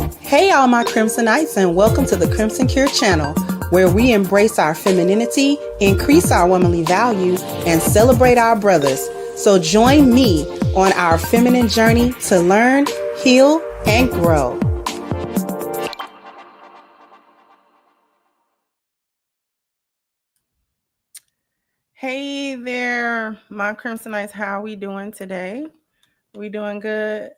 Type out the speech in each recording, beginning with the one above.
Hey, all my Crimsonites, and welcome to the Crimson Cure channel, where we embrace our femininity, increase our womanly value, and celebrate our brothers. So join me on our feminine journey to learn, heal, and grow. Hey there, my Crimsonites. How are we doing today? We doing good?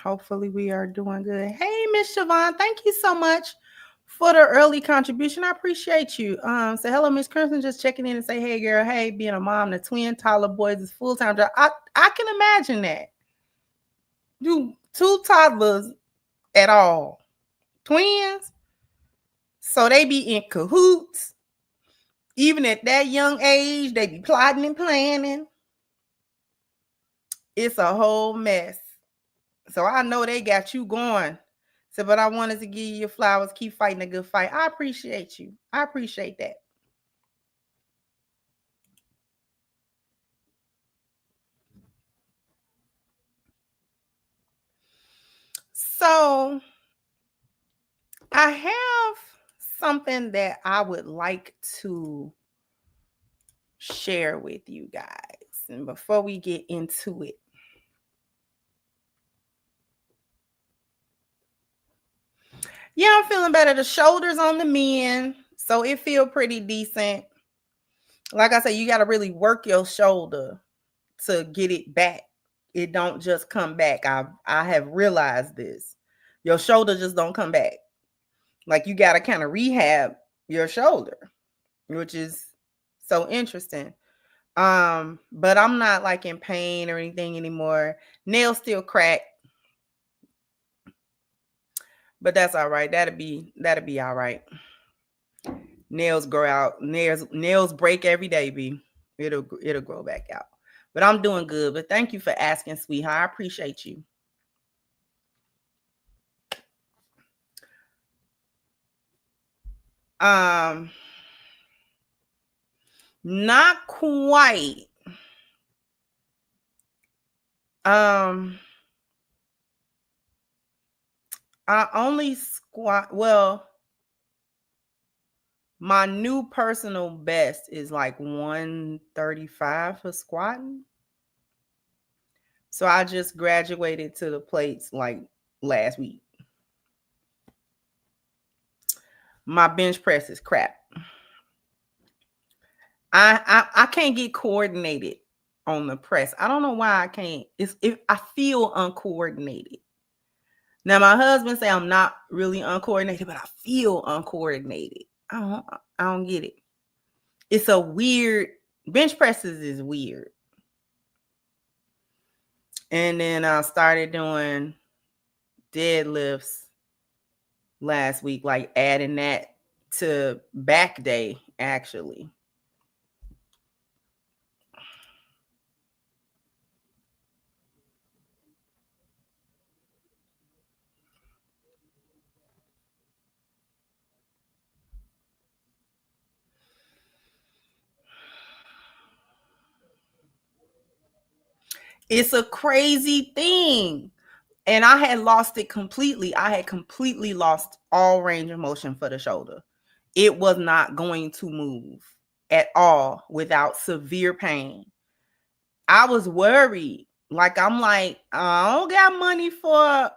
Hopefully we are doing good. Hey, Miss Siobhan, thank you so much for the early contribution. I appreciate you. Say hello, Miss Crimson. Just checking in and say, hey, girl. Hey, being a mom to twin toddler boys is full-time job. I can imagine that. You two toddlers at all, twins. So they be in cahoots. Even at that young age, they be plotting and planning. It's a whole mess. So I know they got you going. So, but I wanted to give you your flowers. Keep fighting a good fight. I appreciate you. I appreciate that. So I have something that I would like to share with you guys. And before we get into it, yeah, I'm feeling better. The shoulders on the men, so it feel pretty decent. Like I said, you got to really work your shoulder to get it back. It don't just come back. I have realized this. Your shoulder just don't come back. Like you got to kind of rehab your shoulder, which is so interesting. But I'm not like in pain or anything anymore. Nails still crack. But that's all right. That'll be all right. Nails grow out. Nails break every day, B. It'll grow back out. But I'm doing good. But thank you for asking, sweetheart. I appreciate you. Not quite. I only squat. Well, my new personal best is like 135 for squatting. So I just graduated to the plates like last week. My bench press is crap. I can't get coordinated on the press. I don't know why I can't. I feel uncoordinated. Now my husband say I'm not really uncoordinated, but I feel uncoordinated. I don't get it. It's a weird bench presses is weird. And then I started doing deadlifts last week, like adding that to back day, actually. It's a crazy thing. And I had lost it completely. I had completely lost all range of motion for the shoulder. It was not going to move at all without severe pain. I was worried. I'm like, I don't got money for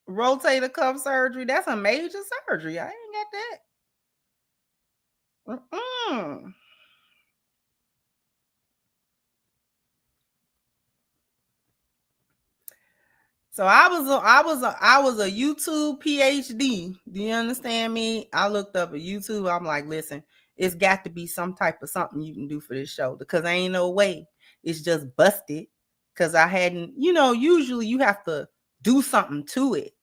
rotator cuff surgery. That's a major surgery. I ain't got that. So I was a YouTube PhD. Do you understand me? I looked up a YouTube. I'm like, listen, it's got to be some type of something you can do for this shoulder, because there ain't no way it's just busted. Because I hadn't, usually you have to do something to it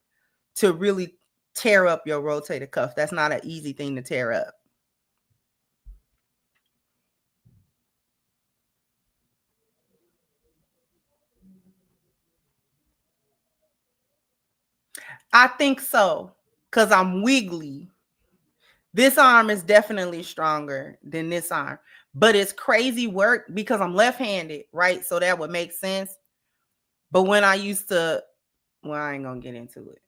to really tear up your rotator cuff. That's not an easy thing to tear up. I think so, because I'm wiggly. This arm is definitely stronger than this arm, but it's crazy work because I'm left-handed, right? So that would make sense. But when I used to, well, I ain't gonna get into it.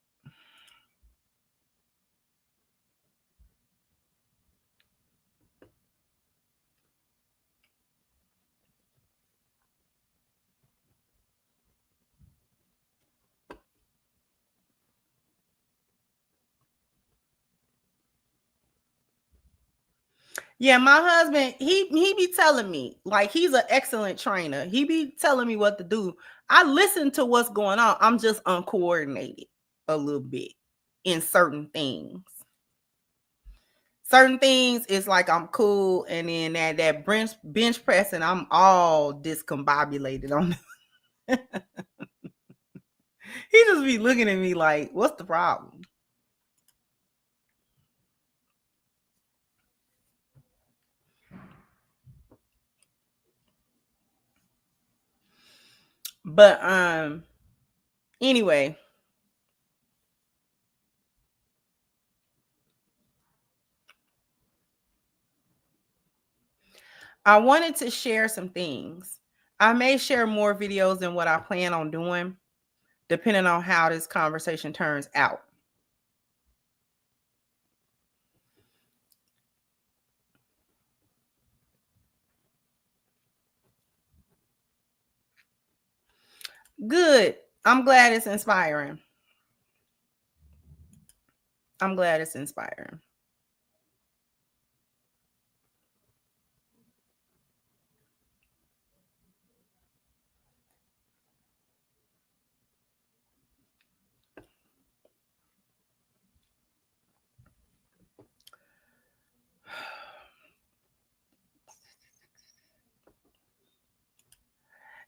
Yeah, my husband, he be telling me, like, he's an excellent trainer. He be telling me what to do. I listen to what's going on. I'm just uncoordinated a little bit in certain things. Certain things is like I'm cool, and then that bench pressing, I'm all discombobulated on. He just be looking at me like, what's the problem? But anyway, I wanted to share some things. I may share more videos than what I plan on doing, depending on how this conversation turns out. Good. I'm glad it's inspiring. I'm glad it's inspiring.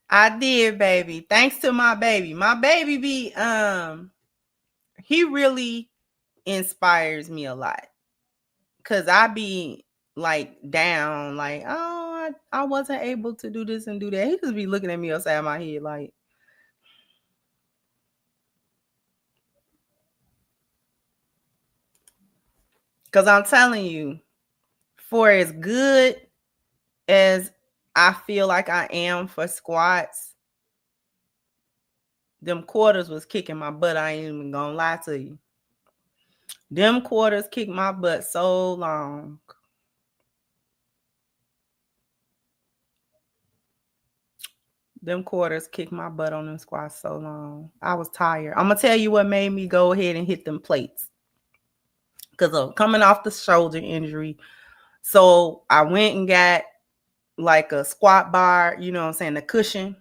I did, baby. Thanks to my baby. My baby he really inspires me a lot. Cause I be like down, like, oh, I wasn't able to do this and do that. He just be looking at me upside my head like, cause I'm telling you, for as good as I feel like I am for squats, them quarters was kicking my butt. I ain't even gonna lie to you. Them quarters kicked my butt so long. Them quarters kicked my butt on them squats so long. I was tired. I'm gonna tell you what made me go ahead and hit them plates. Because of coming off the shoulder injury. So I went and got like a squat bar, you know what I'm saying, a cushion.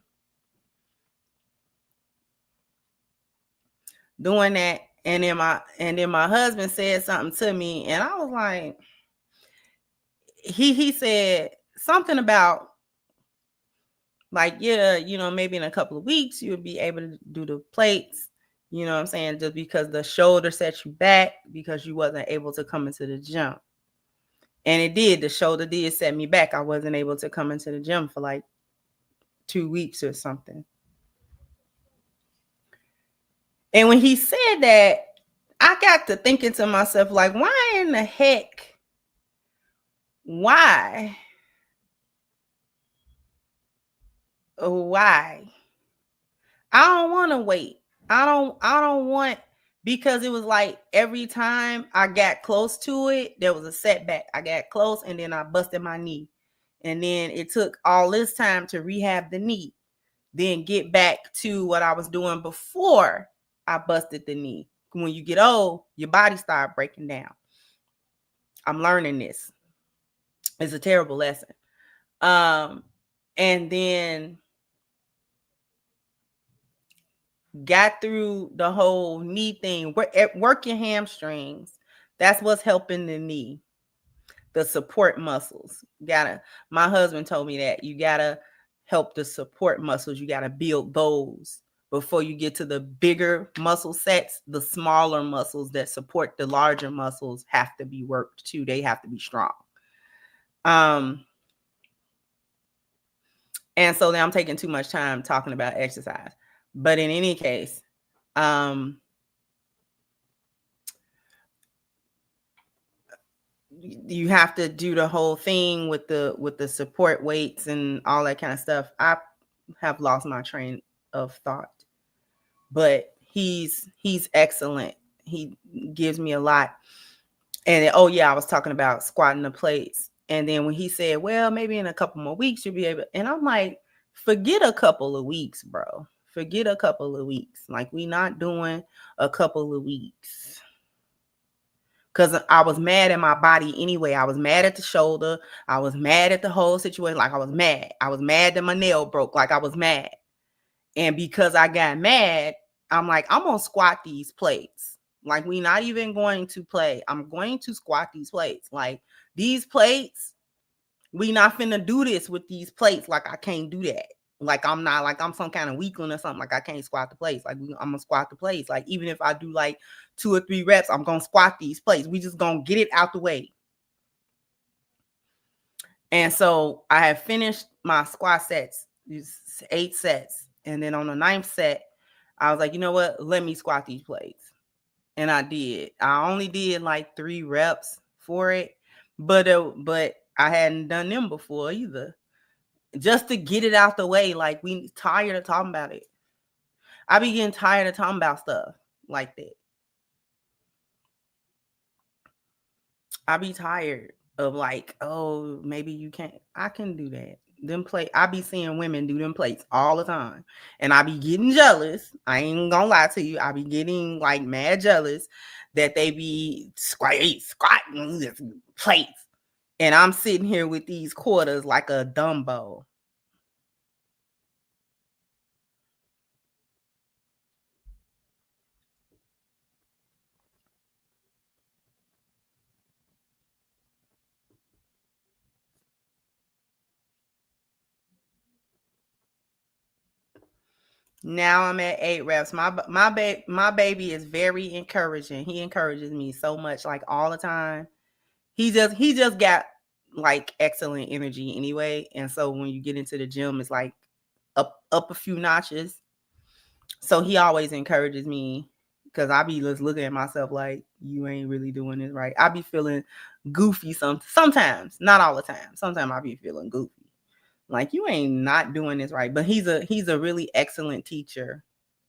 Doing that. And then my husband said something to me, and I was like, he said something about like, yeah, you know, maybe in a couple of weeks you would be able to do the plates, you know what I'm saying, just because the shoulder set you back because you wasn't able to come into the gym. And it did. The shoulder did set me back. I wasn't able to come into the gym for like 2 weeks or something. And when he said that, I got to thinking to myself, like, why in the heck? Why? Why? I don't want to wait. I don't want, because it was like every time I got close to it, there was a setback. I got close and then I busted my knee. And then it took all this time to rehab the knee, then get back to what I was doing before I busted the knee. When you get old, your body starts breaking down. I'm learning this. It's a terrible lesson. And then got through the whole knee thing. Work your hamstrings. That's what's helping the knee. The support muscles. My husband told me that you gotta help the support muscles. You gotta build those before you get to the bigger muscle sets. The smaller muscles that support the larger muscles have to be worked too. They have to be strong. And so then I'm taking too much time talking about exercise. But in any case, you have to do the whole thing with the support weights and all that kind of stuff. I have lost my train of thought, but he's excellent. He gives me a lot. And oh yeah, I was talking about squatting the plates. And then when he said, well, maybe in a couple more weeks you'll be able, and I'm like, forget a couple of weeks, bro. Forget a couple of weeks. Like, we not doing a couple of weeks. because I was mad at my body anyway. I was mad at the shoulder. I was mad at the whole situation. Like, I was mad. I was mad that my nail broke. Like, I was mad. And because I got mad, I'm like, I'm going to squat these plates. Like, we not even going to play. I'm going to squat these plates. Like, these plates, we not finna do this with these plates. Like, I can't do that. Like, I'm not, like, I'm some kind of weakling or something. Like, I can't squat the plates. Like, I'm gonna squat the plates. Like, even if I do like 2 or 3 reps, I'm gonna squat these plates. We just gonna get it out the way. And so I have finished my squat sets, these 8 sets. And then on the 9th set, I was like, you know what? Let me squat these plates. And I did. I only did like 3 reps for it, but I hadn't done them before either. Just to get it out the way. Like, we tired of talking about it. I be getting tired of talking about stuff like that. I be tired of like, oh, maybe you can't. I can do that. I be seeing women do them plates all the time. And I be getting jealous. I ain't gonna lie to you. I be getting like mad jealous that they be squatting plates. And I'm sitting here with these quarters like a Dumbo. Now I'm at 8 reps. My baby is very encouraging. He encourages me so much, like all the time. He just got like excellent energy anyway. And so when you get into the gym, it's like up a few notches. So he always encourages me, because I be just looking at myself like, you ain't really doing this right. I be feeling goofy sometimes, not all the time. Sometimes I be feeling goofy. Like, you ain't not doing this right. But he's a really excellent teacher.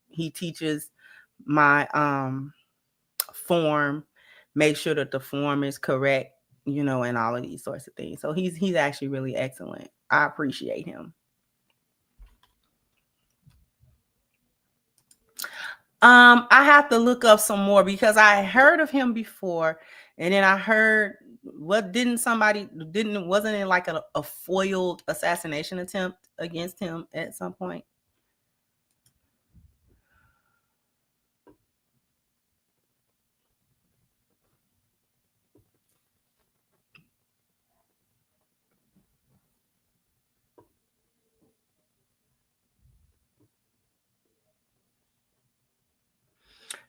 He teaches my form, make sure that the form is correct, and all of these sorts of things. So he's actually really excellent. I appreciate him. I have to look up some more, because I heard of him before, and then I heard wasn't it like a foiled assassination attempt against him at some point?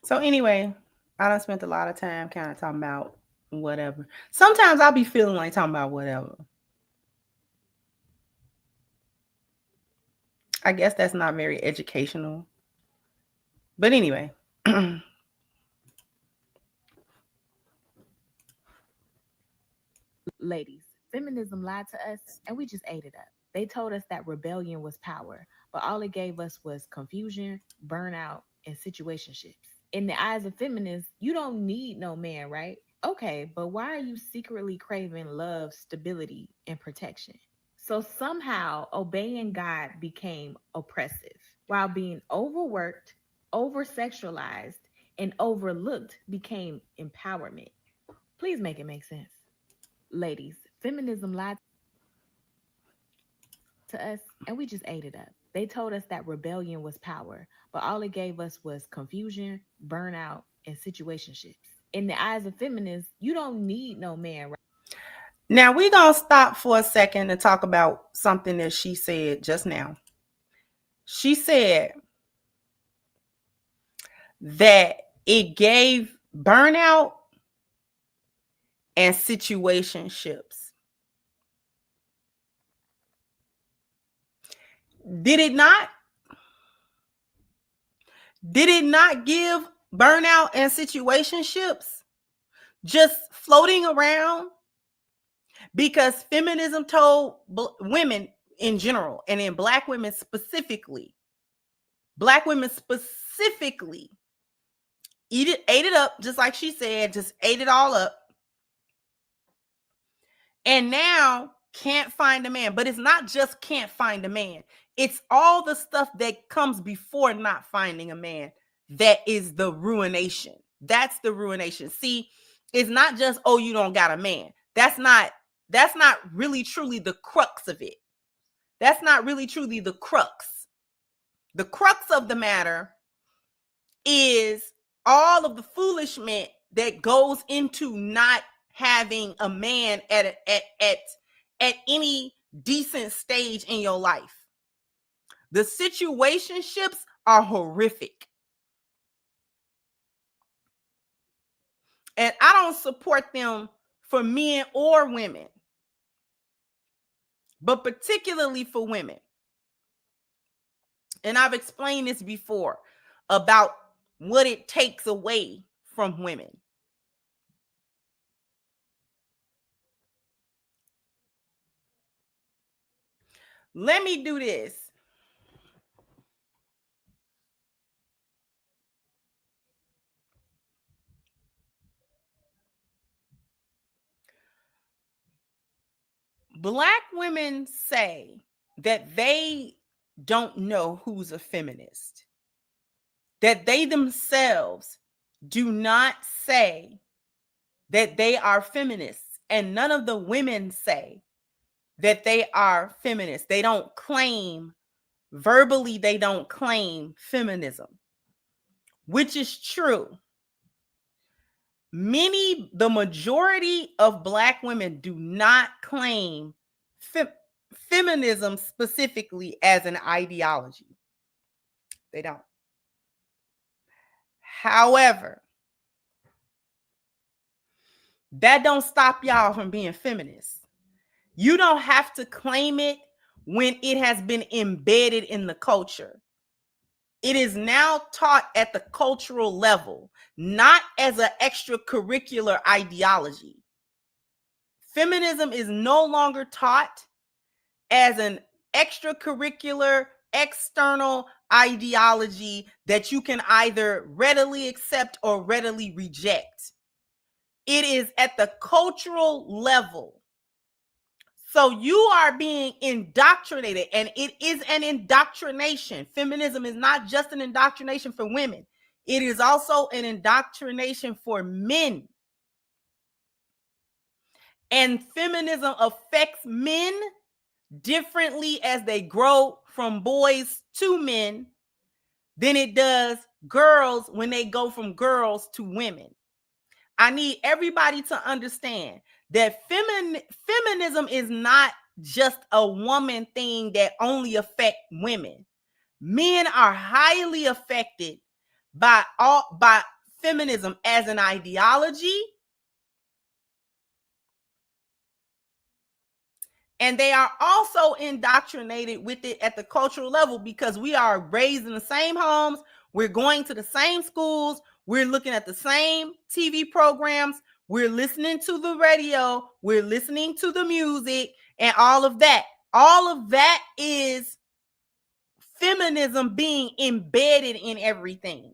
So anyway, I done spent a lot of time kind of talking about whatever. Sometimes I'll be feeling like talking about whatever. I guess that's not very educational. But anyway. Ladies, feminism lied to us and we just ate it up. They told us that rebellion was power, but all it gave us was confusion, burnout, and situationships. In the eyes of feminists, you don't need no man, right? Okay, but why are you secretly craving love, stability, and protection? So somehow obeying God became oppressive, while being overworked, over sexualized, and overlooked became empowerment. Please make it make sense. Ladies, feminism lied to us and we just ate it up. They told us that rebellion was power, but all it gave us was confusion, burnout, and situationships. In the eyes of feminists, you don't need no man. Now we're going to stop for a second and talk about something that she said just now. She said that it gave burnout and situationships. Did it not? Did it not give burnout and situationships just floating around? Because feminism told women in general, and in Black women specifically, ate it up, just like she said, just ate it all up. And now can't find a man. But it's not just can't find a man. It's all the stuff that comes before not finding a man that is the ruination. That's the ruination. See, It's not just, oh, you don't got a man. That's not really truly the crux of it. That's not really truly the crux. The crux of the matter is all of the foolishness that goes into not having a man at any decent stage in your life. The situationships are horrific. And I don't support them for men or women, but particularly for women. And I've explained this before about what it takes away from women. Let me do this. Black women say that they don't know who's a feminist, that they themselves do not say that they are feminists, and none of the women say that they are feminists. They don't claim, verbally, they don't claim feminism, which is true. The majority of Black women do not claim feminism specifically as an ideology. They don't. However, that don't stop y'all from being feminists. You don't have to claim it when it has been embedded in the culture. It is now taught at the cultural level, not as an extracurricular ideology. Feminism is no longer taught as an extracurricular, external ideology that you can either readily accept or readily reject. It is at the cultural level. So you are being indoctrinated, and it is an indoctrination. Feminism is not just an indoctrination for women. It is also an indoctrination for men. And feminism affects men differently as they grow from boys to men than it does girls when they go from girls to women. I need everybody to understand that feminism is not just a woman thing that only affects women. Men are highly affected by feminism as an ideology, and they are also indoctrinated with it at the cultural level because we are raised in the same homes, we're going to the same schools, we're looking at the same TV programs, we're listening to the radio, we're listening to the music, and all of that. All of that is feminism being embedded in everything.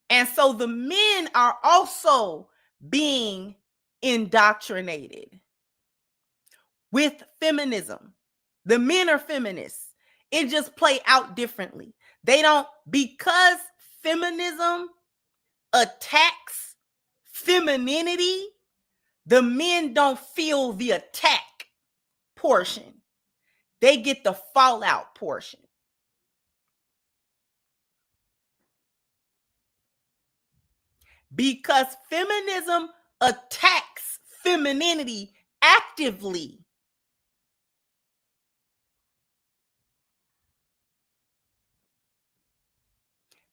And so the men are also being indoctrinated with feminism. The men are feminists. It just play out differently. They don't, because feminism attacks femininity, the men don't feel the attack portion. They get the fallout portion. Because feminism attacks femininity actively.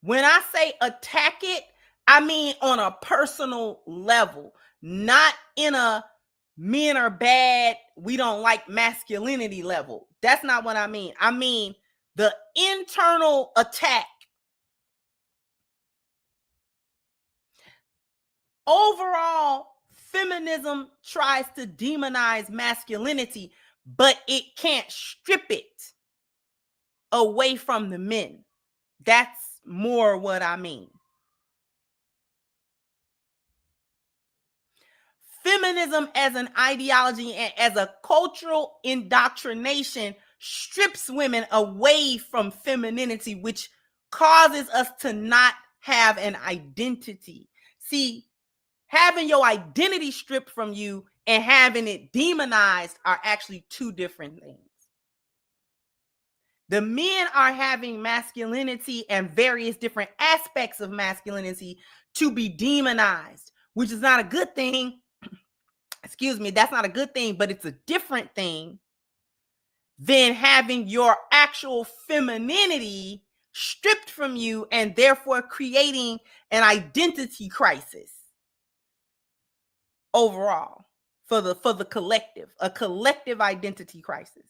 When I say attack it, I mean on a personal level, not in a men are bad, we don't like masculinity level. That's not what I mean. I mean the internal attack. Overall, feminism tries to demonize masculinity, but it can't strip it away from the men. That's more what I mean. Feminism as an ideology and as a cultural indoctrination strips women away from femininity, which causes us to not have an identity. See, having your identity stripped from you and having it demonized are actually two different things. The men are having masculinity and various different aspects of masculinity to be demonized, which is not a good thing. Excuse me, that's not a good thing, but it's a different thing than having your actual femininity stripped from you and therefore creating an identity crisis overall for the collective, a collective identity crisis.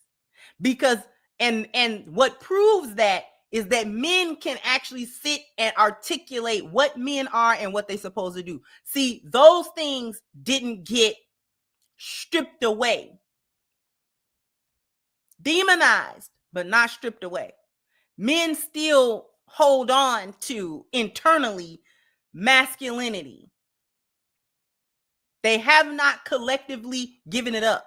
Because and what proves that is that men can actually sit and articulate what men are and what they're supposed to do. See, those things didn't get stripped away. Demonized, but not stripped away. Men still hold on to internally masculinity. They have not collectively given it up.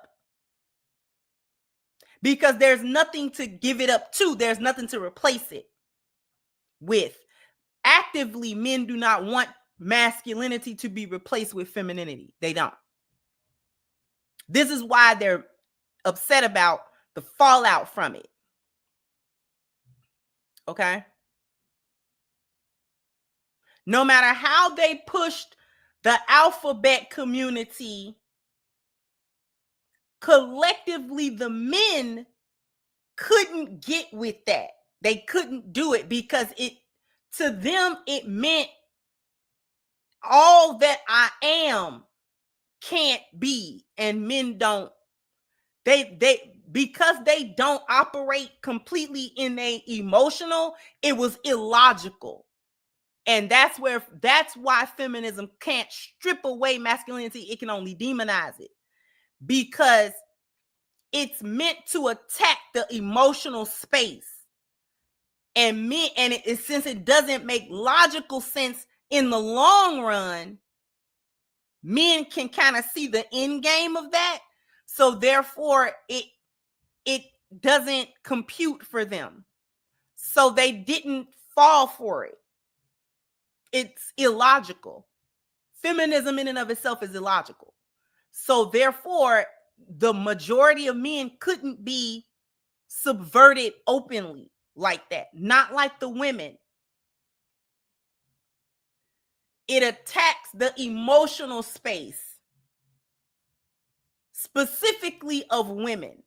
Because there's nothing to give it up to. There's nothing to replace it with. Actively, men do not want masculinity to be replaced with femininity. They don't. This is why they're upset about the fallout from it. Okay? No matter how they pushed the alphabet community, collectively, the men couldn't get with that. They couldn't do it because to them, it meant all that I am can't be, and men don't. Because they don't operate completely in a emotional, it was illogical. And that's why feminism can't strip away masculinity. It can only demonize it because it's meant to attack the emotional space. And since it doesn't make logical sense in the long run, men can kind of see the end game of that. So therefore, it doesn't compute for them. So they didn't fall for it. It's illogical. Feminism in and of itself is illogical. So therefore, the majority of men couldn't be subverted openly like that. Not like the women. It attacks the emotional space, specifically of women.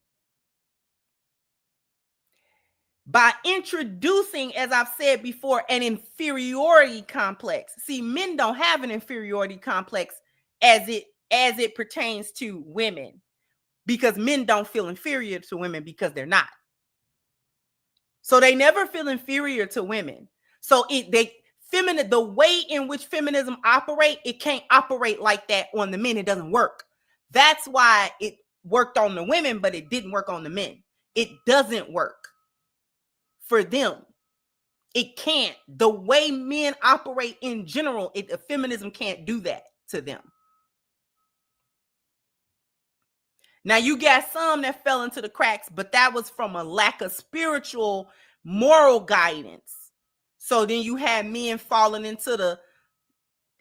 By introducing, as I've said before, an inferiority complex. See, men don't have an inferiority complex as it pertains to women, because men don't feel inferior to women because they're not. So they never feel inferior to women. So the way in which feminism operate, it can't operate like that on the men. It doesn't work. That's why it worked on the women, but it didn't work on the men. It doesn't work for them. It can't. The way men operate in general, feminism can't do that to them. Now, you got some that fell into the cracks, but that was from a lack of spiritual, moral guidance. So then you had men falling into the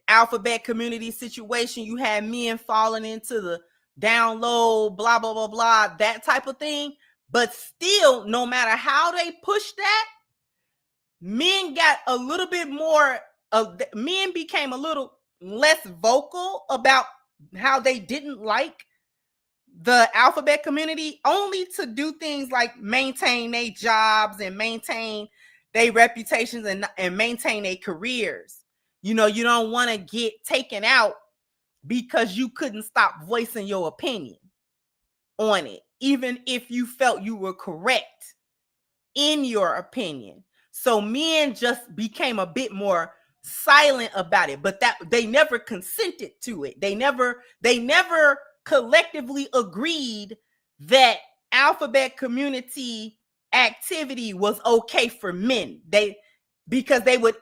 alphabet community situation. You had men falling into the down low, blah, blah, blah, blah, that type of thing. But still, no matter how they push that, men got a little bit more men became a little less vocal about how they didn't like the alphabet community, only to do things like maintain their jobs and maintain their reputations and maintain their careers. You know, you don't want to get taken out because you couldn't stop voicing your opinion on it, even if you felt you were correct in your opinion. So men just became a bit more silent about it, but that they never consented to it. They never collectively agreed that alphabet community activity was okay for men. Because they would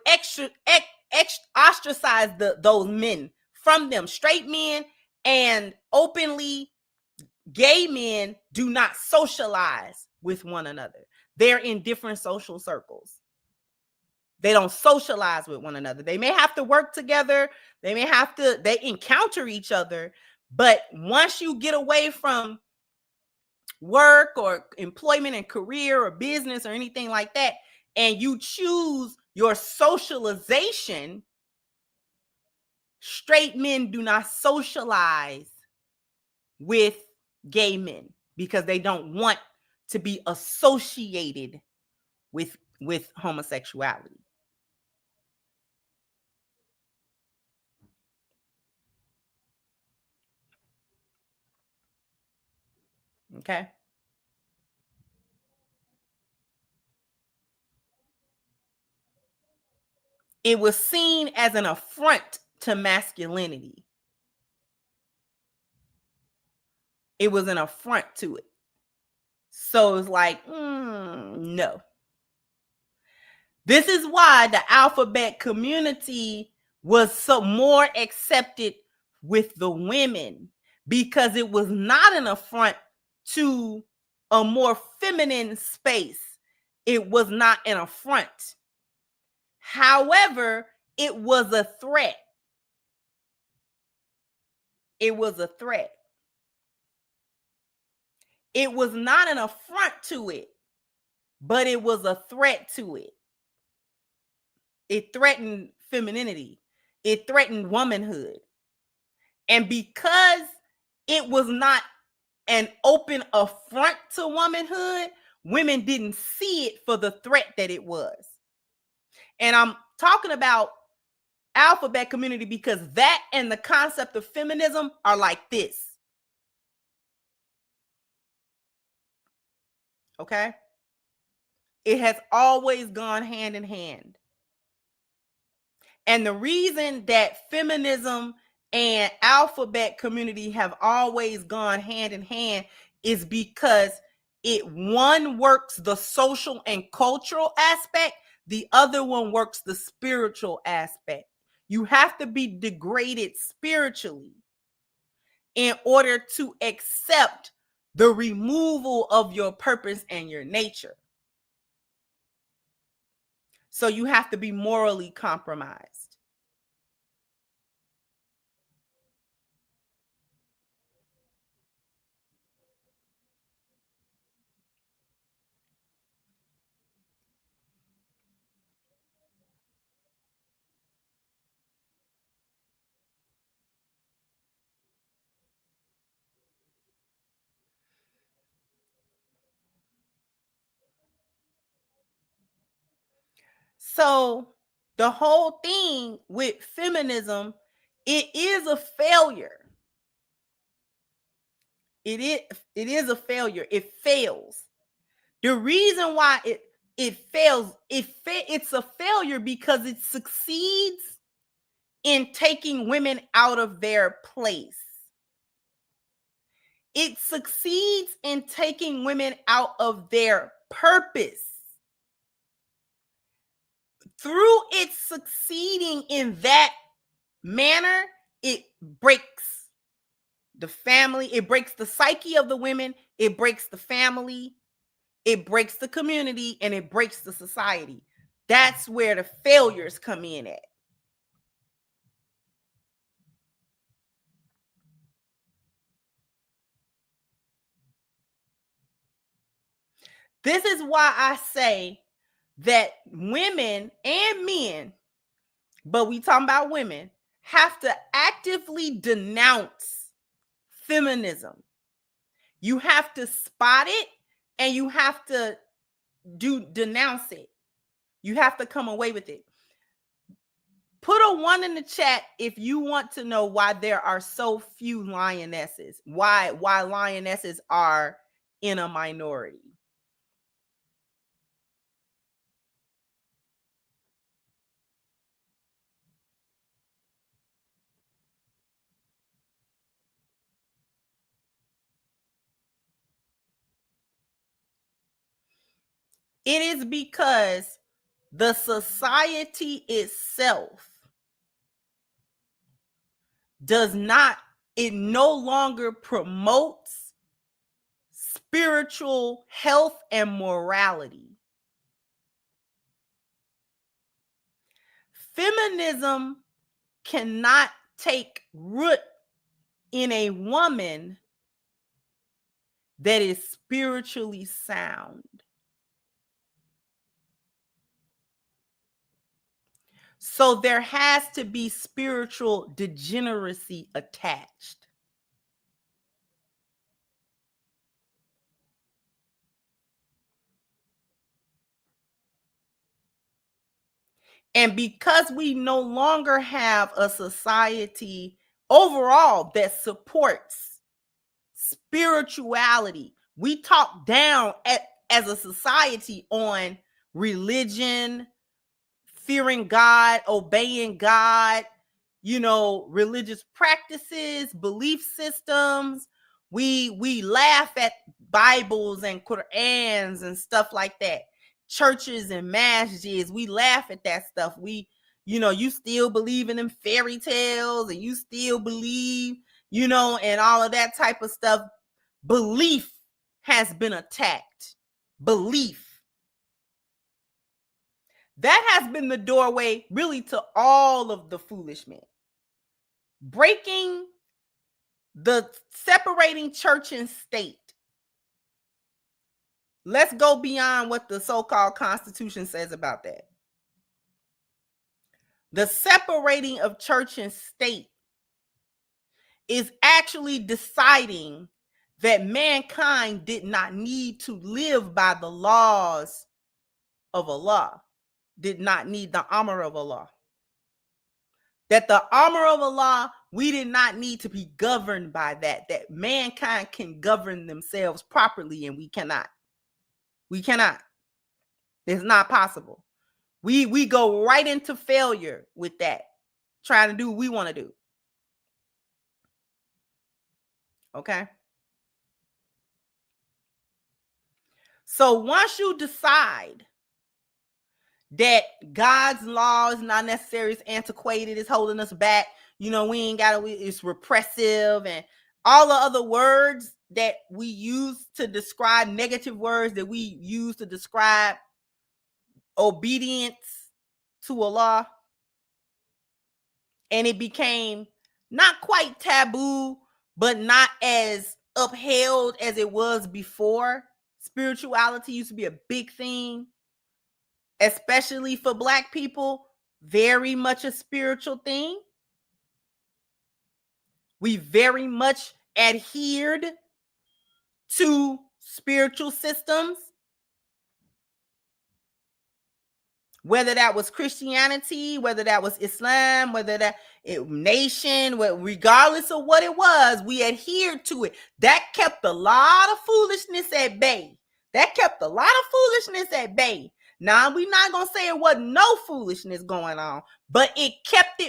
ostracize those men from them. Straight men and openly gay men do not socialize with one another. They're in different social circles. They don't socialize with one another. They may have to work together. They encounter each other. But once you get away from work or employment and career or business or anything like that, and you choose your socialization, straight men do not socialize with gay men because they don't want to be associated with homosexuality. Okay. It was seen as an affront to masculinity. It was an affront to it. So it's like, no. This is why the alphabet community was so more accepted with the women, because it was not an affront to a more feminine space. It was not an affront. However, it was a threat. It was a threat. It was not an affront to it, but it was a threat to it. It threatened femininity. It threatened womanhood. And because it was not an open affront to womanhood, women didn't see it for the threat that it was. And I'm talking about alphabet community because that and the concept of feminism are like this. Okay? It has always gone hand in hand. And the reason that feminism and alphabet community have always gone hand in hand is because one works the social and cultural aspect, the other one works the spiritual aspect. You have to be degraded spiritually in order to accept the removal of your purpose and your nature. So you have to be morally compromised. So the whole thing with feminism, it is a failure. It is a failure. It fails. The reason why it fails, it's a failure because it succeeds in taking women out of their place. It succeeds in taking women out of their purpose. Through its succeeding in that manner, it breaks the family, it breaks the psyche of the women, it breaks the family, it breaks the community, and it breaks the society. That's where the failures come in at. This is why I say that women and men, but we talking about women, have to actively denounce feminism. You have to spot it and you have to denounce it. You have to come away with it. Put a 1 in the chat if you want to know why there are so few lionesses. Why lionesses are in a minority. It is because the society itself it no longer promotes spiritual health and morality. feminism cannot take root in a woman that is spiritually sound. So there has to be spiritual degeneracy attached. And because we no longer have a society overall that supports spirituality, we talk down as a society on religion, fearing God, obeying God, religious practices, belief systems. We laugh at Bibles and Qur'ans and stuff like that. Churches and masjids, we laugh at that stuff. You still believe in them fairy tales, and you still believe, and all of that type of stuff. Belief has been attacked. Belief. That has been the doorway really to all of the foolishness. Breaking the separating church and state. Let's go beyond what the so-called Constitution says about that. The separating of church and state is actually deciding that mankind did not need to live by the laws of Allah, did not need the armor of Allah. That the armor of Allah, we did not need to be governed by that mankind can govern themselves properly, and we cannot. We cannot. It's not possible. We go right into failure with that, trying to do what we want to do. Okay? So once you decide that God's law is not necessary, it's antiquated, it's holding us back, we ain't got to, it's repressive, and all the other words that we use to describe, negative words that we use to describe obedience to Allah, and it became not quite taboo, but not as upheld as it was before. Spirituality used to be a big thing, especially for Black people, very much a spiritual thing. We very much adhered to spiritual systems, whether that was Christianity, whether that was Islam, whether that nation, regardless of what it was, we adhered to it. That kept a lot of foolishness at bay. Now, we're not going to say it wasn't no foolishness going on, but it kept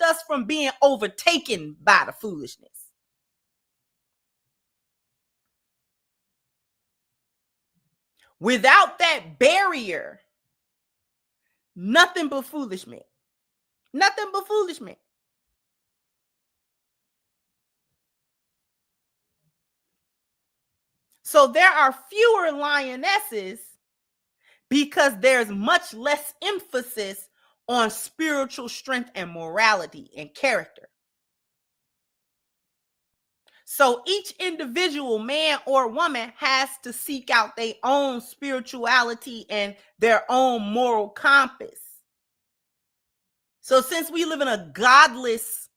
us from being overtaken by the foolishness. Without that barrier, nothing but foolishness. Nothing but foolishness. So there are fewer lionesses because there's much less emphasis on spiritual strength and morality and character. So each individual, man or woman, has to seek out their own spirituality and their own moral compass. So since we live in a godless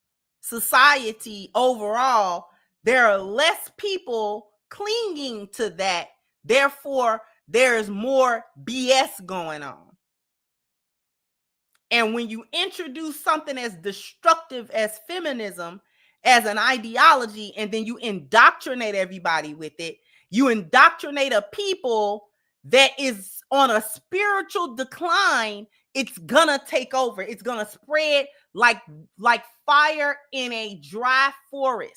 society overall, there are less people clinging to that. Therefore, there is more BS going on. And when you introduce something as destructive as feminism as an ideology, and then you indoctrinate everybody with it, you indoctrinate a people that is on a spiritual decline, it's gonna take over. It's gonna spread like fire in a dry forest.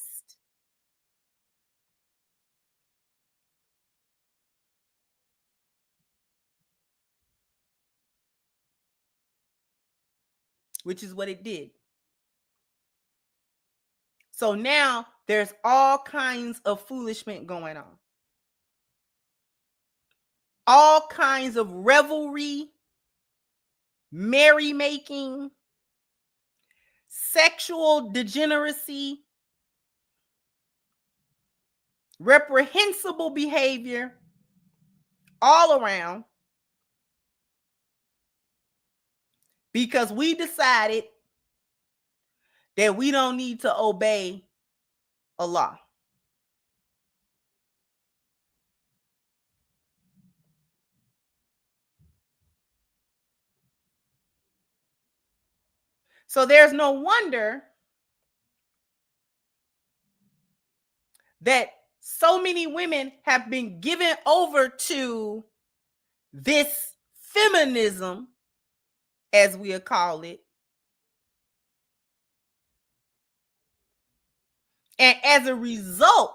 Which is what it did. So now there's all kinds of foolishness going on. All kinds of revelry, merrymaking, sexual degeneracy, reprehensible behavior all around, because we decided that we don't need to obey Allah. So there's no wonder that so many women have been given over to this feminism, as we'll call it. And as a result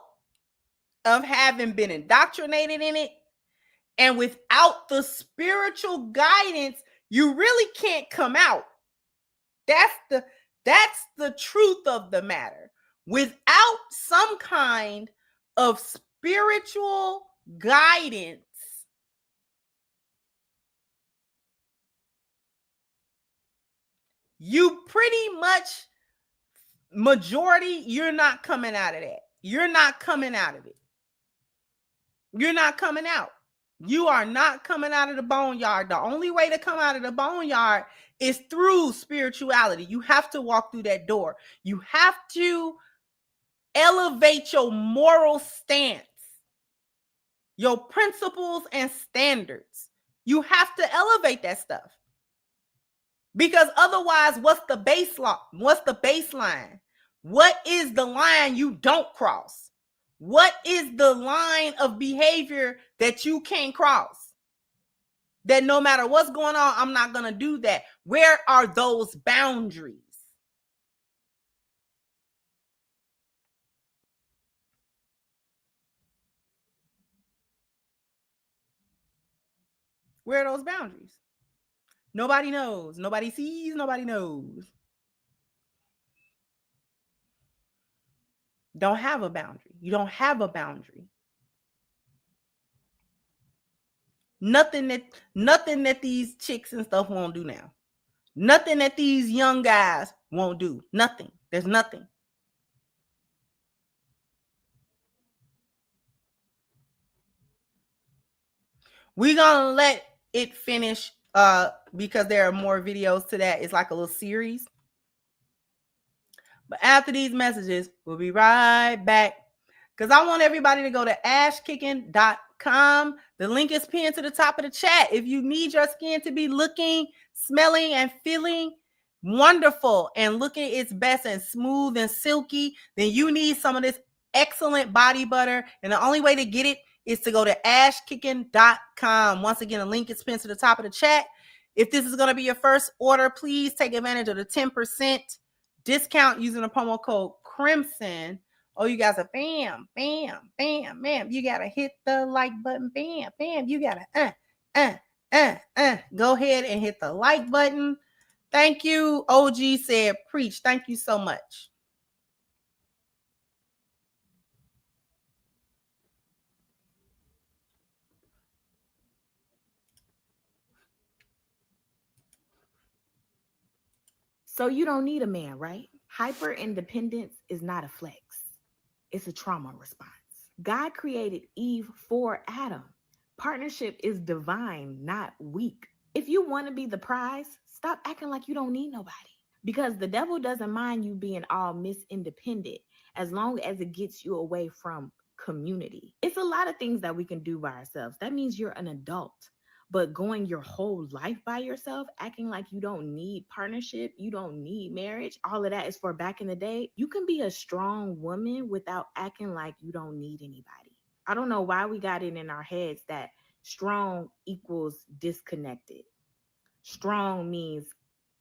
of having been indoctrinated in it, and without the spiritual guidance, you really can't come out. That's the truth of the matter. Without some kind of spiritual guidance, you pretty much, majority, you're not coming out of that. You're not coming out of it. You're not coming out. You are not coming out of the boneyard. The only way to come out of the boneyard is through spirituality. You have to walk through that door. You have to elevate your moral stance, your principles and standards. You have to elevate that stuff. Because otherwise, what's the baseline? What's the baseline? What is the line you don't cross? What is the line of behavior that you can't cross? That no matter what's going on, I'm not going to do that. Where are those boundaries? Where are those boundaries? Nobody knows. Nobody sees. Nobody knows. Don't have a boundary. You don't have a boundary. Nothing that these chicks and stuff won't do now. Nothing that these young guys won't do. Nothing. There's nothing. We're gonna let it finish because there are more videos to that. It's like a little series. But after these messages, we'll be right back. Because I want everybody to go to ashkicking.com. The link is pinned to the top of the chat. If you need your skin to be looking, smelling, and feeling wonderful and looking its best and smooth and silky, then you need some of this excellent body butter. And the only way to get it is to go to ashkicking.com. Once again, the link is pinned to the top of the chat. If this is going to be your first order, please take advantage of the 10% discount using the promo code Crimson. Oh, you guys are bam, bam, bam, bam. You gotta hit the like button, bam, bam. You gotta go ahead and hit the like button. Thank you. OG said preach. Thank you so much. So you don't need a man, right? Hyper independence is not a flex. It's a trauma response. God created Eve for Adam. Partnership is divine, not weak. If you want to be the prize, stop acting like you don't need nobody. Because the devil doesn't mind you being all Miss Independent as long as it gets you away from community. It's a lot of things that we can do by ourselves. That means you're an adult. But going your whole life by yourself, acting like you don't need partnership, you don't need marriage, all of that is for back in the day. You can be a strong woman without acting like you don't need anybody. I don't know why we got it in our heads that strong equals disconnected. Strong means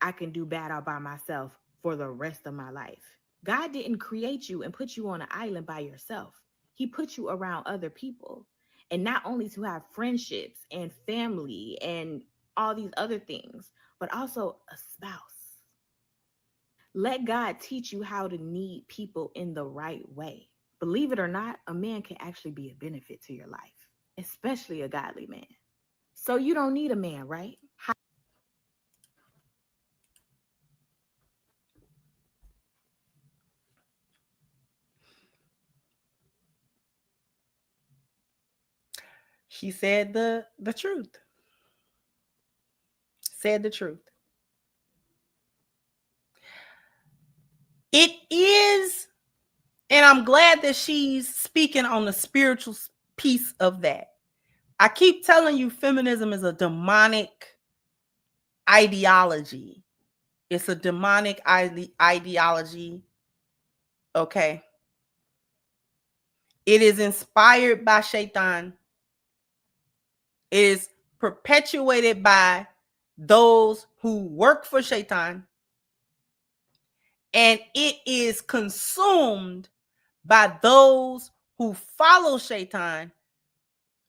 I can do bad all by myself for the rest of my life. God didn't create you and put you on an island by yourself. He put you around other people. And not only to have friendships and family and all these other things, but also a spouse. Let God teach you how to need people in the right way. Believe it or not, a man can actually be a benefit to your life, especially a godly man. So you don't need a man, right? She said the truth. Said the truth. It is, and I'm glad that she's speaking on the spiritual piece of that. I keep telling you, feminism is a demonic ideology. It's a demonic ideology. Okay. It is inspired by Shaitan. It is perpetuated by those who work for Shaitan. And it is consumed by those who follow Shaitan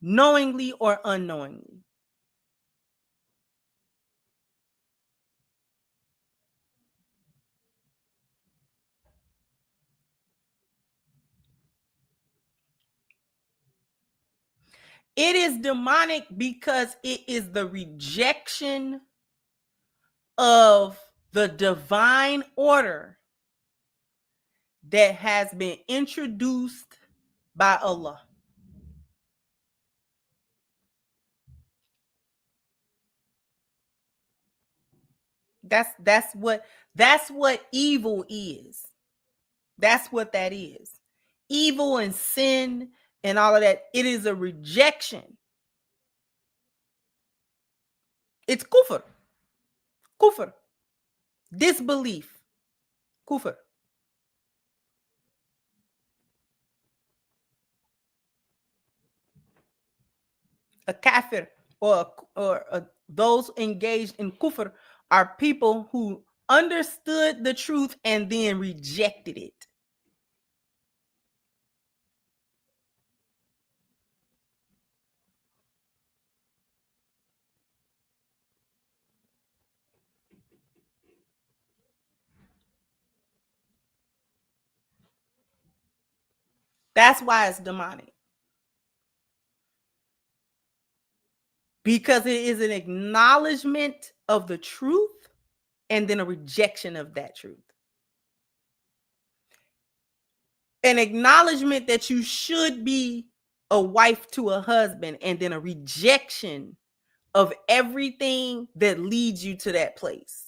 knowingly or unknowingly. It is demonic because it is the rejection of the divine order that has been introduced by Allah. That's what evil is. That's what that is. Evil and sin and all of that. It is a rejection. It's kufr. Kufr. Disbelief. Kufr. A kafir or those engaged in kufr are people who understood the truth and then rejected it. That's why it's demonic. Because it is an acknowledgement of the truth and then a rejection of that truth. An acknowledgement that you should be a wife to a husband and then a rejection of everything that leads you to that place.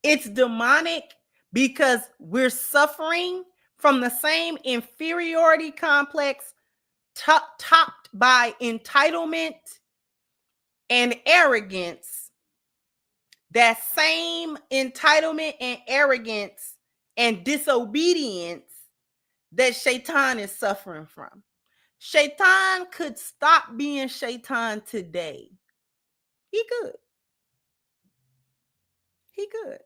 It's demonic because we're suffering from the same inferiority complex topped by entitlement and arrogance. That same entitlement and arrogance and disobedience that Shaitan is suffering from. Shaitan could stop being Shaitan today. He could. He could.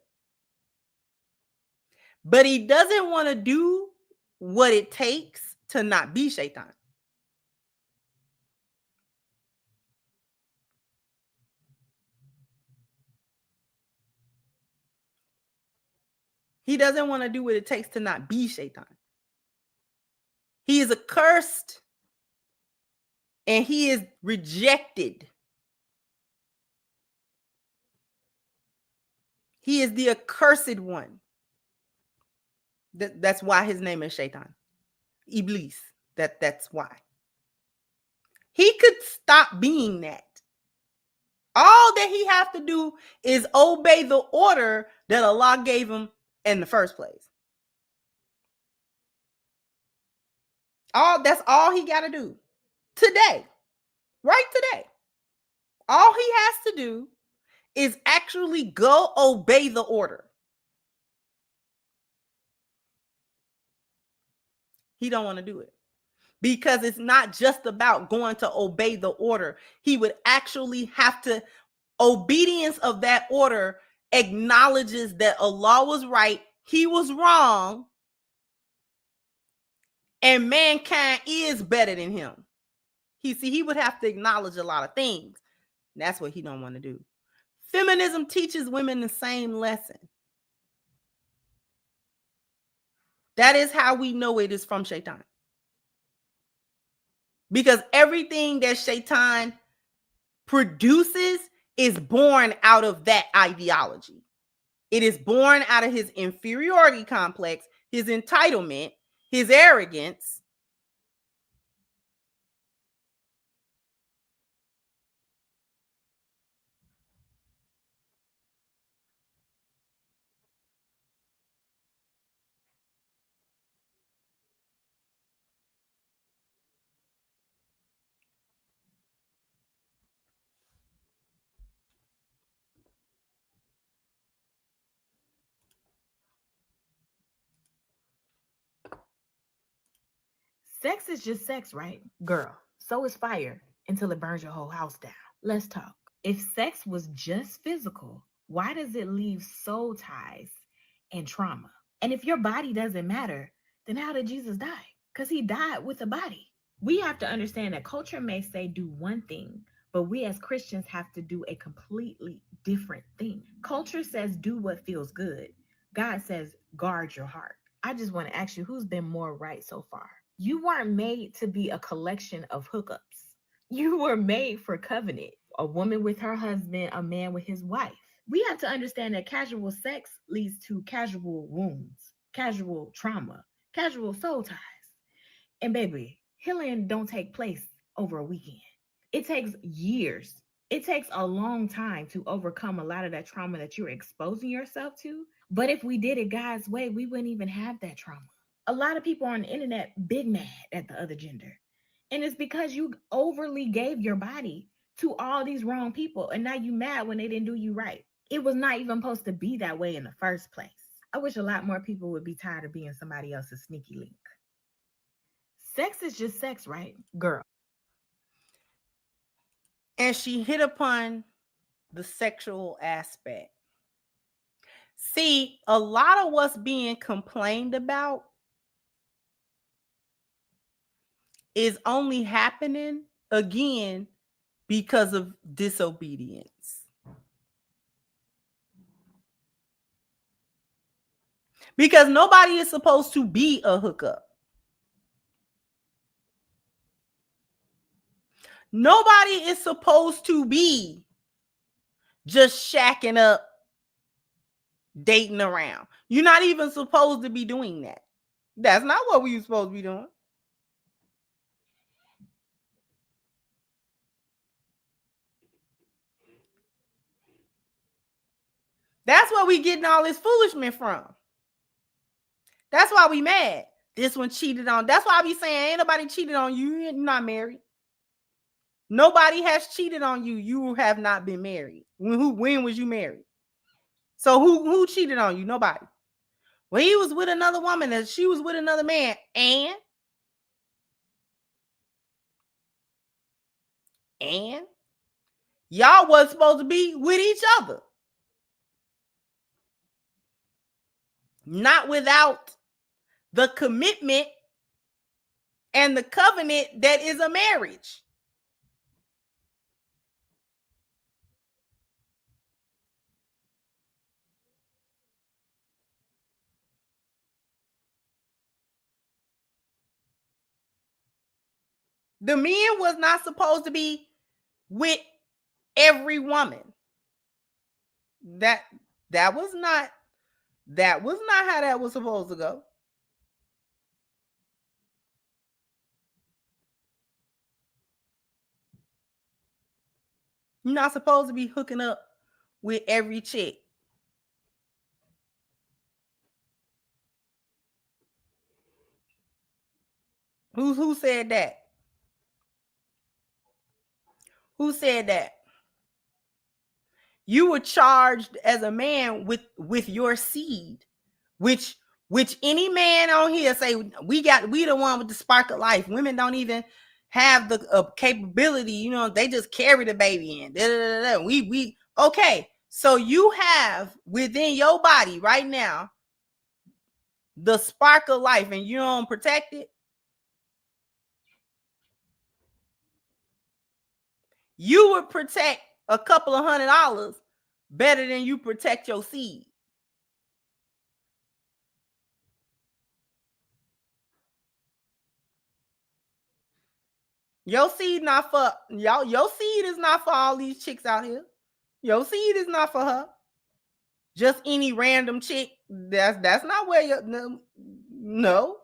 But he doesn't want to do what it takes to not be Shaitan. He doesn't want to do what it takes to not be Shaitan. He is accursed and he is rejected. He is the accursed one. That's why his name is Shaitan. Iblis. That's why. He could stop being that. All that he have to do is obey the order that Allah gave him in the first place. That's all he got to do today. Right today. All he has to do is actually go obey the order. He don't want to do it because it's not just about going to obey the order. He would actually have to, obedience of that order acknowledges that Allah was right, he was wrong, and mankind is better than him. He would have to acknowledge a lot of things. That's what he don't want to do. Feminism teaches women the same lesson. That is how we know it is from Shaitan. Because everything that Shaitan produces is born out of that ideology. It is born out of his inferiority complex, his entitlement, his arrogance. Sex is just sex, right? Girl, so is fire until it burns your whole house down. Let's talk. If sex was just physical, why does it leave soul ties and trauma? And if your body doesn't matter, then how did Jesus die? Because he died with a body. We have to understand that culture may say do one thing, but we as Christians have to do a completely different thing. Culture says do what feels good. God says guard your heart. I just want to ask you, who's been more right so far? You weren't made to be a collection of hookups. You were made for covenant. A woman with her husband, a man with his wife. We have to understand that casual sex leads to casual wounds, casual trauma, casual soul ties. And baby, healing don't take place over a weekend. It takes years. It takes a long time to overcome a lot of that trauma that you're exposing yourself to. But if we did it God's way, we wouldn't even have that trauma. A lot of people on the internet big mad at the other gender. And it's because you overly gave your body to all these wrong people. And now you mad when they didn't do you right. It was not even supposed to be that way in the first place. I wish a lot more people would be tired of being somebody else's sneaky link. Sex is just sex, right? Girl. And she hit upon the sexual aspect. See, a lot of what's being complained about is only happening again because of disobedience. Because nobody is supposed to be a hookup. Nobody is supposed to be just shacking up, dating around. You're not even supposed to be doing that. That's not what we were supposed to be doing. That's where we getting all this foolishness from. That's why we mad. This one cheated on. That's why I be saying ain't nobody cheated on you. You're not married. Nobody has cheated on you. You have not been married. When was you married? So who cheated on you? Nobody. Well, he was with another woman and she was with another man. And y'all was supposed to be with each other. Not without the commitment and the covenant that is a marriage. The men was not supposed to be with every woman. That was not how that was supposed to go. You're not supposed to be hooking up with every chick. Who said that? Who said that? You were charged as a man with your seed, which any man on here say we the one with the spark of life. Women don't even have the capability, they just carry the baby in. We okay. So you have within your body right now the spark of life, and you don't protect it. You would protect a couple of $100 better than you protect your seed. Your seed not for y'all. Your seed is not for all these chicks out here. Your seed is not for her. Just any random chick. That's not where you no.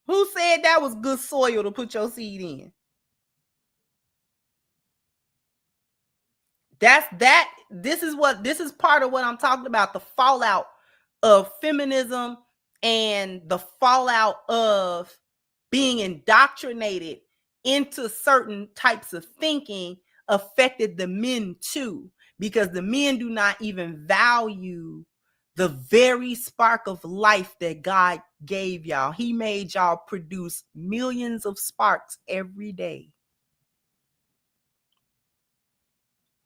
Who said that was good soil to put your seed in? This is part of what I'm talking about, the fallout of feminism and the fallout of being indoctrinated into certain types of thinking affected the men too, because the men do not even value the very spark of life that God gave y'all. He made y'all produce millions of sparks every day.